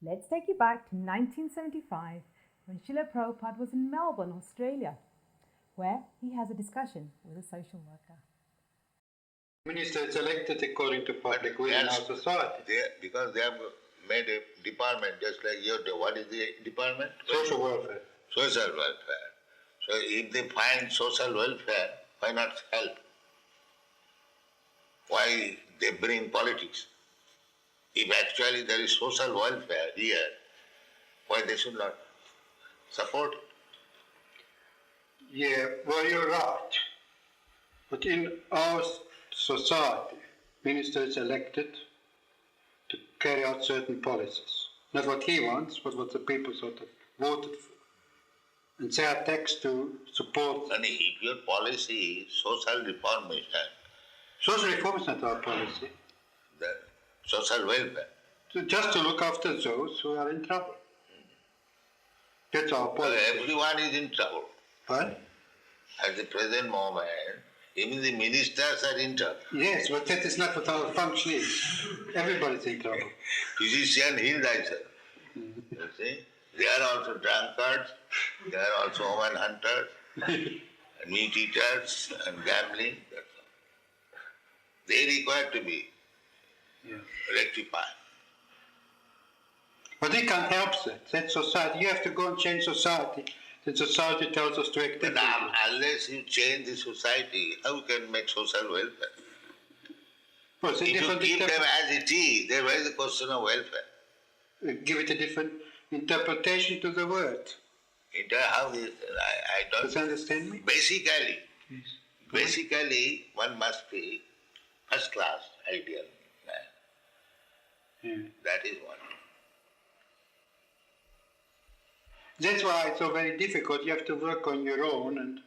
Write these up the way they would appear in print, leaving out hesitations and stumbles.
Let's take you back to 1975 when Srila Prabhupada was in Melbourne, Australia, where he has a discussion with a social worker. Minister is elected according to public will in our society. Because they have made a department just like your, what is the department? Social welfare. Social welfare. So if they find social welfare, why not help? Why they bring politics? If actually there is social welfare here, why they should not support it? Yeah, well, you're right. But in our society, minister is elected to carry out certain policies. Not what he wants, but what the people sort of voted for. And they are taxed to support. And if your policy is social reformation, Social reform is not our policy. then social welfare. So just to look after those who are in trouble. That's our policy. Everyone is in trouble. What? At the present moment, even the ministers are in trouble. Yes, but that is not what our function is. Everybody's in trouble. Physician heal thyself. You see? They are also drunkards, they are also woman hunters, and meat eaters, and gambling. That's all. They require to be rectified. But we can't help that. That's society. You have to go and change society. The society tells us to act But differently. unless you change the society, how you can make social welfare? Well, it's a If you different keep them as it is, then where is the question of welfare? give it a different interpretation to the word. How is, I don't... Does you understand me? Basically, one must be first class, ideal man. Yeah. That is one. That's why it's so very difficult. You have to work on your own, and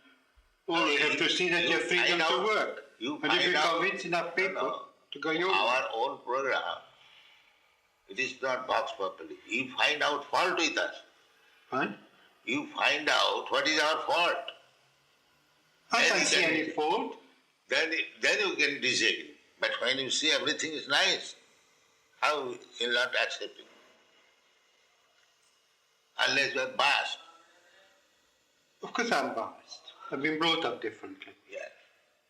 you have to see that you have freedom to work. And if you convince enough people to go your way. Our own program, it is not boxed properly. You find out fault with us. Huh? You find out what is our fault. I can't see any fault. Then you can disagree. But when you see everything is nice, how you will not accept it? Unless you are biased. Of course I'm biased. I've been brought up differently. Yes.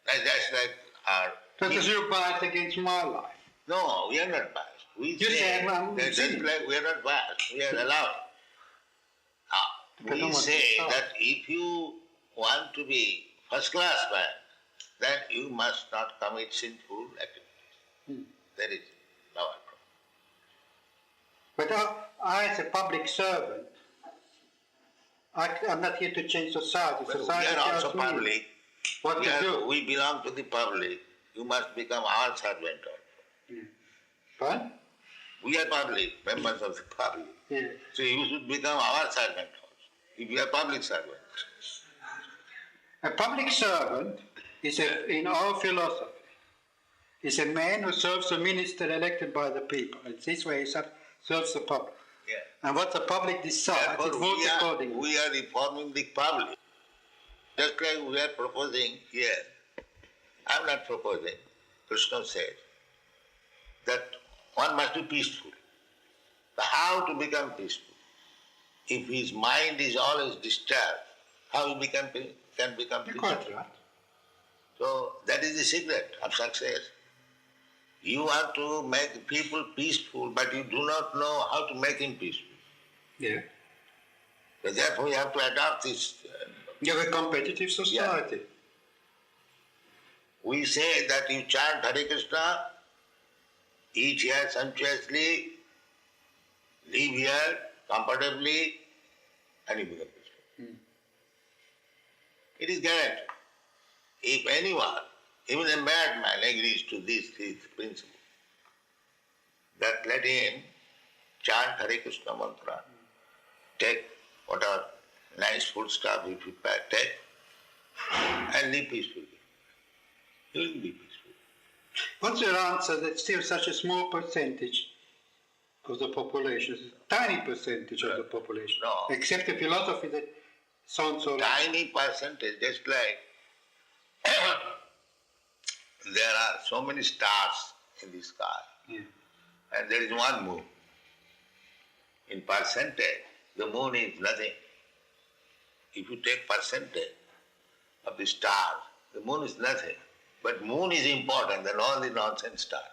That's like our... Because you're biased against my life. No, we are not biased. We You say say I'm that cynical. like we are not biased. We are allowed. Because I We want to say start. that if you want to be first class man, then you must not commit sinful activities. That is our problem. But I, as a public servant, I'm not here to change society. But Society we are also tells me public. what to do. We belong to the public. You must become our servant also. What? We are public, members of the public. Yeah. So you should become our servant also, if you are public servant. A public servant is, in our philosophy, is a man who serves a minister elected by the people. And this way he serves the public. Yeah. And what the public decides, it Therefore, votes accordingly. we are reforming the public. Just like we are proposing here. I am not proposing. Krishna said that one must be peaceful. But how to become peaceful? If his mind is always disturbed, how he can become You're peaceful? quite right. So that is the secret of success. You want to make people peaceful, but you do not know how to make him peaceful. Yeah. So therefore you have to adopt this. You have a competitive society. We say that you chant Hare Krishna, eat here sumptuously, live here comfortably, and you become peaceful. It is guaranteed. If anyone, even a madman, agrees to this principle, that let him chant Hare Krishna mantra, take whatever nice food stuff he prepared, take, and live peacefully. He will be peaceful. What's your answer that still such a small percentage of the population, tiny percentage of the population, No. accept a philosophy that sounds so Tiny percentage, just like there are so many stars in the sky, Yeah. and there is one moon. in percentage, the moon is nothing. If you take percentage of the stars, the moon is nothing. But moon is important than all the nonsense stars.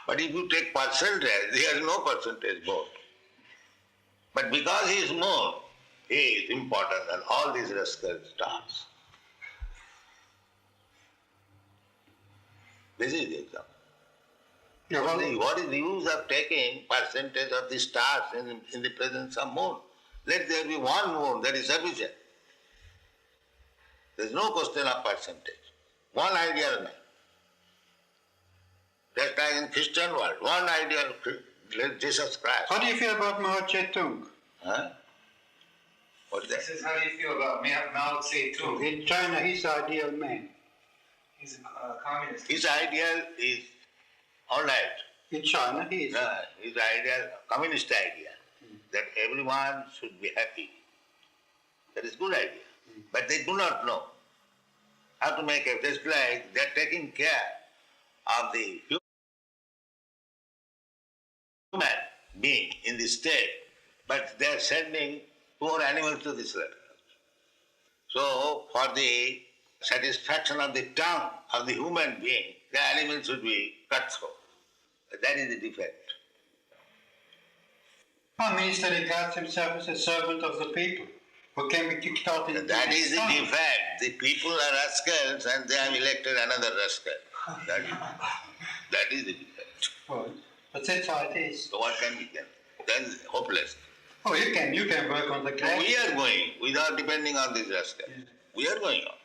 But if you take percentage, there is no percentage moon. But because he is moon, he is important than all these rascal stars. This is the example. Yeah, well, What is the use of taking percentage of the stars in the presence of moon? Let there be one moon, that is sufficient. There is no question of percentage. One ideal man. Just like in Christian world, one ideal Jesus Christ. how do you feel about Mao Zedong? Huh? What is that? He says, how do you feel about Mao Zedong? In China, he's the ideal man. He's a communist. His ideal is all right. In China, he is. His ideal, communist idea, that everyone should be happy. That is good idea. But they do not know how to make it. Just like they are taking care of the human being in the state, but they are sending poor animals to this level. So, for the satisfaction of the tongue of the human being, the animal should be cut through. That is the defect. Prime Minister regards himself as a servant of the people, who can be kicked out in That is the defect. The people are rascals and they have elected another rascal. That is the defect. Well, but that's how it is. So what can be done? That is hopeless. Oh, you can work on the grass. We are going without depending on this rascal. Yeah. We are going on.